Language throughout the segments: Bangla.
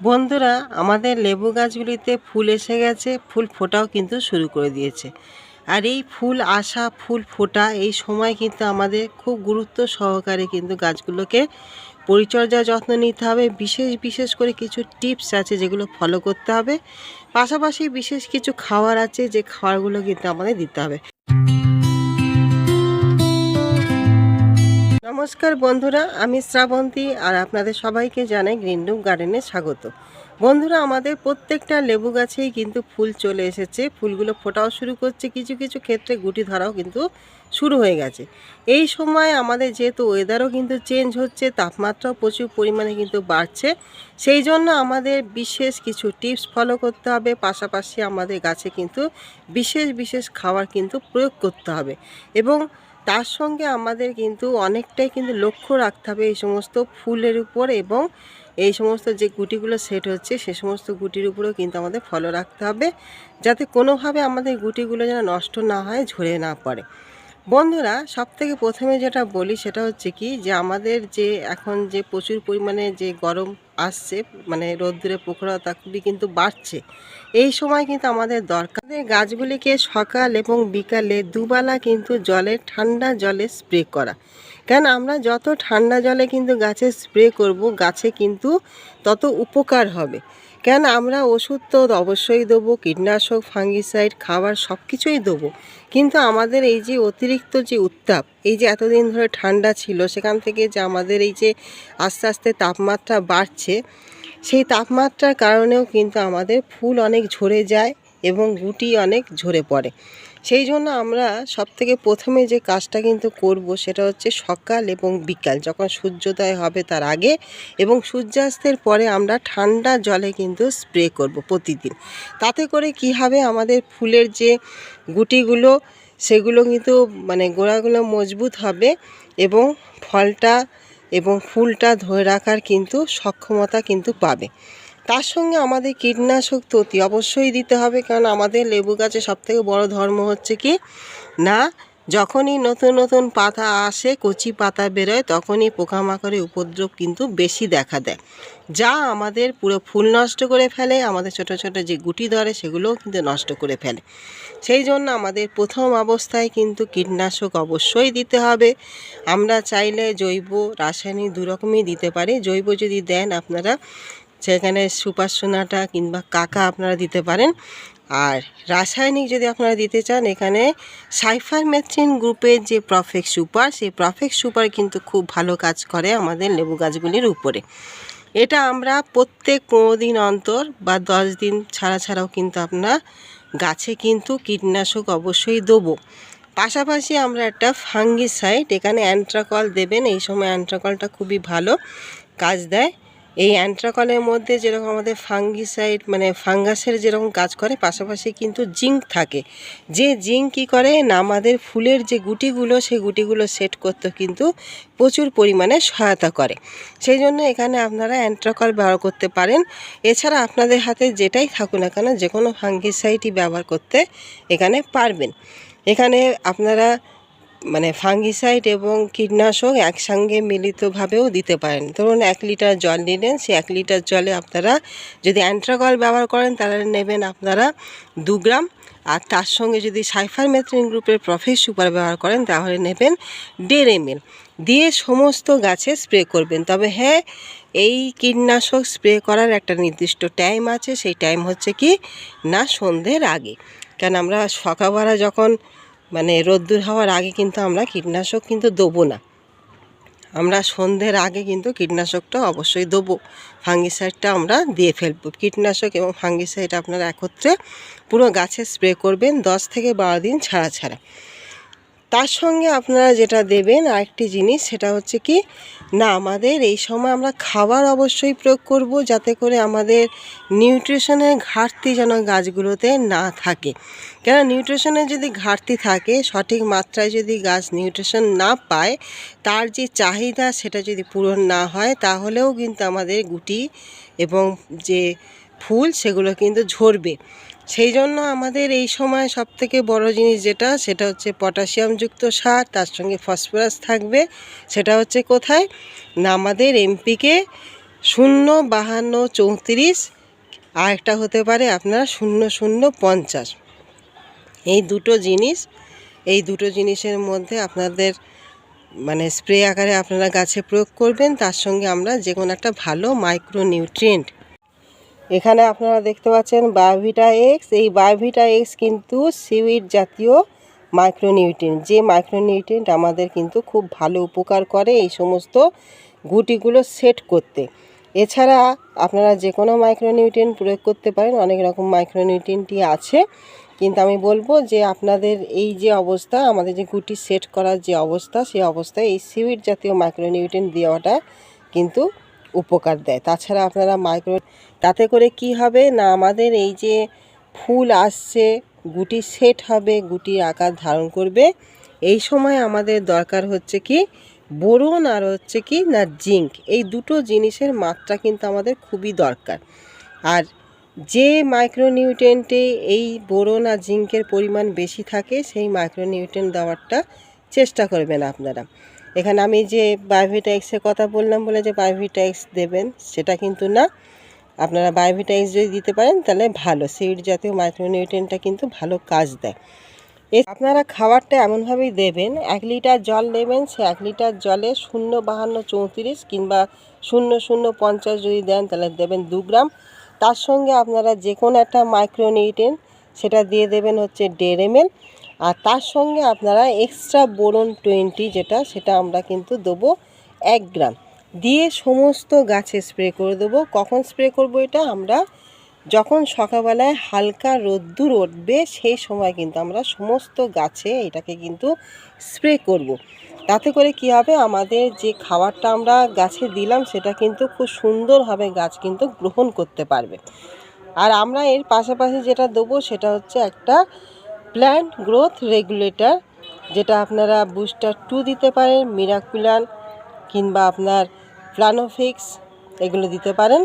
বন্ধুরা, আমাদের লেবু গাছগুলিতে ফুল এসে গেছে, ফুল ফোটাও কিন্তু শুরু করে দিয়েছে। আর এই ফুল আসা, ফুল ফোটা এই সময় কিন্তু আমাদের খুব গুরুত্ব সহকারে কিন্তু গাছগুলোকে পরিচর্যা যত্ন নিতে হবে। বিশেষ বিশেষ করে কিছু টিপস আছে যেগুলো ফলো করতে হবে। পাশাপাশি বিশেষ কিছু খাবার আছে যে খাবারগুলো কিন্তু আমাদের দিতে হবে। নমস্কার বন্ধুরা, আমি শ্রাবন্তী আর আপনাদের সবাইকে জানাই গ্রিন রুম গার্ডেনে স্বাগত। বন্ধুরা, আমাদের প্রত্যেকটা লেবু গাছেই কিন্তু ফুল চলে এসেছে, ফুলগুলো ফোটাও শুরু করছে, কিছু কিছু ক্ষেত্রে গুটি ধরাও কিন্তু শুরু হয়ে গেছে। এই সময় আমাদের যেহেতু ওয়েদারও কিন্তু চেঞ্জ হচ্ছে, তাপমাত্রাও প্রচুর পরিমাণে কিন্তু বাড়ছে, সেই জন্য আমাদের বিশেষ কিছু টিপস ফলো করতে হবে। পাশাপাশি আমাদের গাছে কিন্তু বিশেষ বিশেষ খাবার কিন্তু প্রয়োগ করতে হবে এবং তার সঙ্গে আমাদের কিন্তু অনেকটাই কিন্তু লক্ষ্য রাখতে হবে এই সমস্ত ফুলের উপর এবং এই সমস্ত যে গুটিগুলো সেট হচ্ছে সে সমস্ত গুটির উপরেও কিন্তু আমাদের ফলো রাখতে হবে, যাতে কোনোভাবে আমাদের গুটিগুলো যেন নষ্ট না হয়, ঝরে না পড়ে। বন্ধুরা, সবথেকে প্রথমে যেটা বলি সেটা হচ্ছে কি, যে আমাদের যে এখন যে প্রচুর পরিমাণে যে গরম আসছে, মানে রোদ্দুরে প্রখরতা খুবই কিন্তু বাড়ছে, এই সময় কিন্তু আমাদের দরকার গাছগুলিকে সকাল এবং বিকালে দুবেলা কিন্তু ঠান্ডা জলে স্প্রে করা। কেন আমরা যত ঠান্ডা জলে কিন্তু গাছে স্প্রে করব, গাছে কিন্তু তত উপকার হবে। কেন আমরা ওষুধ তো অবশ্যই দেবো, কীটনাশক, ফাঙ্গিসাইড, খাবার সব কিছুই দেবো, কিন্তু আমাদের এই যে অতিরিক্ত যে উত্তাপ, এই যে এতদিন ধরে ঠান্ডা ছিল, সেখান থেকে যে আমাদের এই যে আস্তে আস্তে তাপমাত্রা বাড়ছে, সেই তাপমাত্রার কারণেও কিন্তু আমাদের ফুল অনেক ঝরে যায় এবং গুটি অনেক ঝরে পড়ে। সেই জন্য আমরা সবথেকে প্রথমে যে কাজটা কিন্তু করব সেটা হচ্ছে সকাল এবং বিকাল, যখন সূর্যোদয় হবে তার আগে এবং সূর্যাস্তের পরে আমরা ঠান্ডা জলে কিন্তু স্প্রে করব প্রতিদিন। তাতে করে কি হবে, আমাদের ফুলের যে গুটিগুলো সেগুলো কিন্তু মানে গোড়াগুলো মজবুত হবে এবং ফলটা এবং ফুলটা ধরে রাখার কিন্তু সক্ষমতা কিন্তু পাবে। তার সঙ্গে আমাদের কীটনাশক তো অতি অবশ্যই দিতে হবে, কারণ আমাদের লেবু গাছে সবথেকে বড় ধর্ম হচ্ছে কি না, যখনই নতুন নতুন পাতা আসে, কচি পাতা বেরোয়, তখনই পোকামাকড়ের উপদ্রব কিন্তু বেশি দেখা দেয়, যা আমাদের পুরো ফুল নষ্ট করে ফেলে, আমাদের ছোট ছোট যে গুটি ধরে সেগুলোও কিন্তু নষ্ট করে ফেলে। সেই জন্য আমাদের প্রথম অবস্থায় কিন্তু কীটনাশক অবশ্যই দিতে হবে। আমরা চাইলে জৈব, রাসায়নিক দু রকমই দিতে পারি। জৈব যদি দেন আপনারা, সেখানে সুপার সোনাটা কিংবা কাকা আপনারা দিতে পারেন। আর রাসায়নিক যদি আপনারা দিতে চান, এখানে সাইফারমেথ্রিন গ্রুপের যে প্রফেক্ট সুপার, সেই প্রফেক্ট সুপার কিন্তু খুব ভালো কাজ করে আমাদের লেবু গাছগুলির উপরে। এটা আমরা প্রত্যেক 15 দিন অন্তর বা 10 দিন ছাড়া ছাড়াও কিন্তু আপনার গাছে কিন্তু কীটনাশক অবশ্যই দেবো। পাশাপাশি আমরা একটা ফাঙ্গিসাইড, এখানে অ্যান্ট্রাকল দেবেন। এই সময় অ্যান্ট্রাকলটা খুবই ভালো কাজ দেয়। এই অ্যান্ট্রাকলের মধ্যে যেরকম আমাদের ফাঙ্গিসাইড মানে ফাঙ্গাসের যেরকম কাজ করে, পাশাপাশি কিন্তু জিঙ্ক থাকে। যে জিঙ্ক কী করে না, আমাদের ফুলের যে গুটিগুলো সেই গুটিগুলো সেট করতে কিন্তু প্রচুর পরিমাণে সহায়তা করে। সেই জন্য এখানে আপনারা অ্যান্ট্রাকল ব্যবহার করতে পারেন। এছাড়া আপনাদের হাতে যেটাই থাকুক না কেন, যে কোনো ফাঙ্গিসাইডই ব্যবহার করতে এখানে পারবেন। এখানে আপনারা মানে ফাঙ্গিসাইড এবং কীটনাশক একসঙ্গে মিলিতভাবেও দিতে পারেন। ধরুন 1 লিটার জল নিলেন, সেই 1 লিটার জলে আপনারা যদি অ্যান্ট্রাকল ব্যবহার করেন তাহলে নেবেন আপনারা 2 গ্রাম, আর তার সঙ্গে যদি সাইফারমেথ্রিন গ্রুপের প্রফেক্ট সুপার ব্যবহার করেন তাহলে নেবেন 1.5 ml, দিয়ে সমস্ত গাছে স্প্রে করবেন। তবে হ্যাঁ, এই কীটনাশক স্প্রে করার একটা নির্দিষ্ট টাইম আছে, সেই টাইম হচ্ছে কি না সন্ধ্যের আগে। কেন আমরা সকালবেলা যখন মানে রোদ্দুর হওয়ার আগে কিন্তু আমরা কীটনাশক কিন্তু দেবো না, আমরা সন্ধ্যের আগে কিন্তু কীটনাশকটা অবশ্যই দেবো। ফাঙ্গিসাইডটা আমরা দিয়ে ফেলবো। কীটনাশক এবং ফাঙ্গিসাইড আপনারা একত্রে পুরো গাছে স্প্রে করবেন 10 থেকে 12 দিন ছাড়া ছাড়া। তার সঙ্গে আপনারা যেটা দেবেন আরেকটি জিনিস, সেটা হচ্ছে কি না, আমাদের এই সময় আমরা খাবার অবশ্যই প্রয়োগ করব, যাতে করে আমাদের নিউট্রিশনের ঘাটতি যেন গাছগুলোতে না থাকে। কেন নিউট্রিশনের যদি ঘাটতি থাকে, সঠিক মাত্রায় যদি গাছ নিউট্রিশন না পায়, তার যে চাহিদা সেটা যদি পূরণ না হয়, তাহলেও কিন্তু আমাদের গুটি এবং যে ফুল সেগুলো কিন্তু ঝরবে। সেই জন্য আমাদের এই সময় সবথেকে বড় জিনিস যেটা, সেটা হচ্ছে পটাশিয়ামযুক্ত সার, তার সঙ্গে ফসফরাস থাকবে। সেটা হচ্ছে কোথায় না, আমাদের এমপিকে 05234, আর একটা হতে পারে আপনার 0050। এই দুটো জিনিসের মধ্যে আপনাদের মানে স্প্রে আকারে আপনারা গাছে প্রয়োগ করবেন। তার সঙ্গে আমরা যে কোনো একটা ভালো মাইক্রোনিউট্রিয়েন্ট, এখানে আপনারা দেখতে পাচ্ছেন বায়োভিটা এক্স। এই বায়োভিটা এক্স কিন্তু সিউইড জাতীয় মাইক্রোনিউট্রিয়েন্ট, যে মাইক্রোনিউট্রিয়েন্ট আমাদের কিন্তু খুব ভালো উপকার করে এই সমস্ত গুটিগুলো সেট করতে। এছাড়া আপনারা যে কোনো মাইক্রোনিউট্রিয়েন্ট প্রয়োগ করতে পারেন, অনেক রকম মাইক্রোনিউট্রিয়েন্টই আছে, কিন্তু আমি বলবো যে আপনাদের এই যে অবস্থা, আমাদের যে গুটি সেট করার যে অবস্থা, সেই অবস্থায় এই সিউইড জাতীয় মাইক্রোনিউট্রিয়েন্ট দেওয়াটা কিন্তু উপকার দেয়। তাছাড়া আপনারা তাতে করে কি হবে না, আমাদের এই যে ফুল আসছে, গুটি সেট হবে, গুটি আকার ধারণ করবে, এই সময় আমাদের দরকার হচ্ছে কি বোরন আর হচ্ছে কি না জিঙ্ক। এই দুটো জিনিসের মাত্রা কিন্তু আমাদের খুবই দরকার। আর যে মাইক্রোনিউট্রিয়েন্টে এই বোরন আর জিঙ্কের পরিমাণ বেশি থাকে, সেই মাইক্রোনিউট্রিয়েন্ট দেওয়ারটা চেষ্টা করবেন আপনারা। এখানে আমি যে বায়োভিটা এক্সের কথা বললাম বলে যে বায়োভিটা এক্স দেবেন সেটা কিন্তু না। আপনারা বায়োভিটা এক্স যদি দিতে পারেন তাহলে ভালো, সিউইড জাতীয় মাইক্রোনিউট্রিয়েন্টটা কিন্তু ভালো কাজ দেয়। আপনারা খাবারটা এমনভাবেই দেবেন, 1 লিটার জল নেবেন, সে 1 লিটার জলে 05234 কিংবা 0050 যদি দেন তাহলে দেবেন 2 গ্রাম। তার সঙ্গে আপনারা যে কোনো একটা মাইক্রোনিউট্রিয়েন্ট সেটা দিয়ে দেবেন হচ্ছে 1.5 ml। আর তার সঙ্গে আপনারা এক্সট্রা বোরন 20 যেটা, সেটা আমরা কিন্তু দেবো 1 গ্রাম দিয়ে সমস্ত গাছে স্প্রে করে দেবো। কখন স্প্রে করব এটা, আমরা যখন সকালবেলায় হালকা রোদ্দুর উঠবে সেই সময় কিন্তু আমরা সমস্ত গাছে এটাকে কিন্তু স্প্রে করব। তাতে করে কি হবে, আমাদের যে খাবারটা আমরা গাছে দিলাম সেটা কিন্তু খুব সুন্দরভাবে গাছ কিন্তু গ্রহণ করতে পারবে। আর আমরা এর পাশাপাশি যেটা দেবো সেটা হচ্ছে একটা প্ল্যান্ট গ্রোথ রেগুলেটর, যেটা আপনারা বুস্টার 2 দিতে পারেন, মিরাকুলান কিংবা আপনার প্লানোফিক্স এগুলো দিতে পারেন,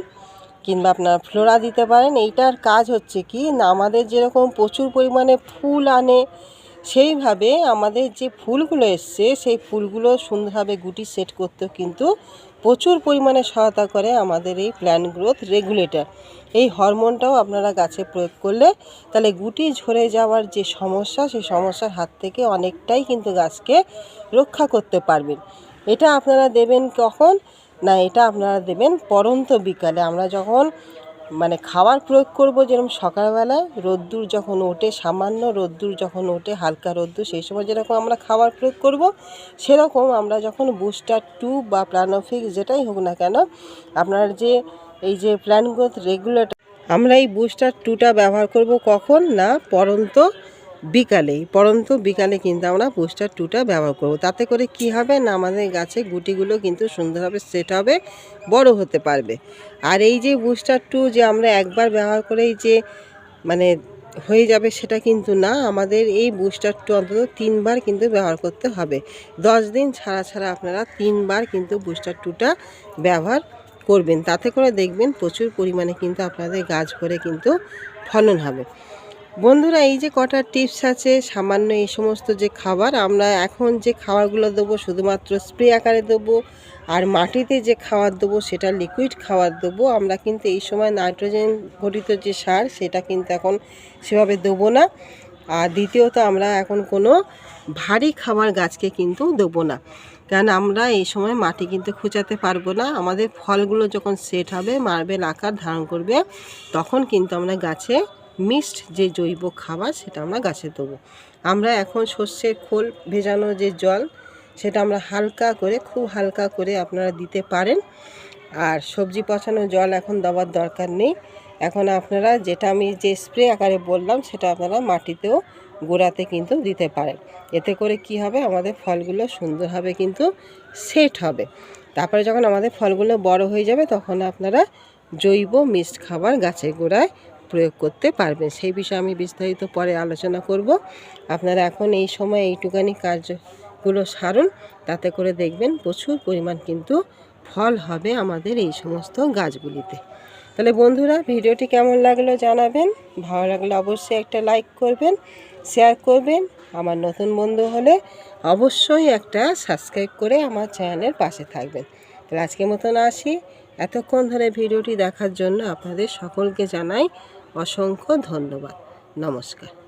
কিংবা আপনার ফ্লোরা দিতে পারেন। এইটার কাজ হচ্ছে কি না, আমাদের যেরকম প্রচুর পরিমাণে ফুল আনে, সেইভাবে আমাদের যে ফুলগুলো এসছে সেই ফুলগুলো সুন্দরভাবে গুটি সেট করতেও কিন্তু প্রচুর পরিমাণে সহায়তা করে আমাদের এই প্ল্যান্ট গ্রোথ রেগুলেটর। এই হরমোনটাও আপনারা গাছে প্রয়োগ করলে তাহলে গুটি ঝরে যাওয়ার যে সমস্যা, সেই সমস্যার হাত থেকে অনেকটাই কিন্তু গাছকে রক্ষা করতে পারবেন। এটা আপনারা দেবেন কখন না, এটা আপনারা দেবেন পরন্ত বিকালে। আমরা যখন মানে খাবার প্রয়োগ করব, যেরকম সকালবেলায় রোদ্দুর যখন ওঠে, সামান্য রোদ্দুর যখন ওঠে, হালকা রোদ্দুর, সেই সময় যেরকম আমরা খাবার প্রয়োগ করব, সেরকম আমরা যখন বুস্টার 2 বা প্লানোফিক্স যেটাই হোক না কেন, আপনার যে এই যে প্ল্যান্ট গ্রোথ রেগুলেটর, আমরা এই বুস্টার 2টা ব্যবহার করব কখন না, পরন্ত বিকালে কিন্তু আমরা বুস্টার 2টা ব্যবহার করব। তাতে করে কি হবে না, আমাদের গাছে গুটিগুলো কিন্তু সুন্দরভাবে সেট হবে, বড় হতে পারবে। আর এই যে বুস্টার 2 যে আমরা একবার ব্যবহার করেই যে মানে হয়ে যাবে সেটা কিন্তু না, আমাদের এই বুস্টার 2 অন্তত 3 বার কিন্তু ব্যবহার করতে হবে। 10 দিন ছাড়া আপনারা 3 বার কিন্তু বুস্টার 2টা ব্যবহার করবেন। তাতে করে দেখবেন প্রচুর পরিমাণে কিন্তু আপনাদের গাছ ভরে কিন্তু ফলন হবে। বন্ধুরা, এই যে কটা টিপস আছে, সামান্য এই সমস্ত যে খাবার আমরা এখন যে খাবারগুলো দেবো শুধুমাত্র স্প্রে আকারে দেবো, আর মাটিতে যে খাবার দেবো সেটা লিকুইড খাবার দেবো। আমরা কিন্তু এই সময় নাইট্রোজেন ঘটিত যে সার সেটা কিন্তু এখন সেভাবে দেবো না। আর দ্বিতীয়ত আমরা এখন কোনো ভারী খাবার গাছকে কিন্তু দেবো না, কারণ আমরা এই সময় মাটি কিন্তু খুঁচাতে পারবো না। আমাদের ফলগুলো যখন সেট হবে, মার্বেল আকার ধারণ করবে, তখন কিন্তু আমরা গাছে মিক্সড যে জৈব খাবার সেটা আমরা গাছে দেবো। আমরা এখন সর্ষের খোল ভেজানো যে জল, সেটা আমরা হালকা করে, খুব হালকা করে আপনারা দিতে পারেন। আর সবজি পচানো জল এখন দেওয়ার দরকার নেই। এখন আপনারা যেটা আমি যে স্প্রে আকারে বললাম সেটা আপনারা মাটিতেও গোড়াতে কিন্তু দিতে পারেন। এতে করে কি হবে, আমাদের ফলগুলো সুন্দরভাবে কিন্তু সেট হবে। তারপরে যখন আমাদের ফলগুলো বড় হয়ে যাবে, তখন আপনারা জৈব মিক্সড খাবার গাছের গোড়ায় প্রয়োগ করতে পারবেন। সেই বিষয়ে আমি বিস্তারিত পরে আলোচনা করব। আপনারা এখন এই সময় এইটুকানি কাজগুলো সারুন, তাতে করে দেখবেন প্রচুর পরিমাণ কিন্তু ফল হবে আমাদের এই সমস্ত গাছগুলিতে। তাহলে বন্ধুরা, ভিডিওটি কেমন লাগলো জানাবেন। ভালো লাগলে অবশ্যই একটা লাইক করবেন, শেয়ার করবেন। আমার নতুন বন্ধু হলে অবশ্যই একটা সাবস্ক্রাইব করে আমার চ্যানেলের পাশে থাকবেন। তাহলে আজকের মতন আসি, এতক্ষণ ধরে ভিডিওটি দেখার জন্য আপনাদের সকলকে জানাই অসংখ্য ধন্যবাদ। নমস্কার।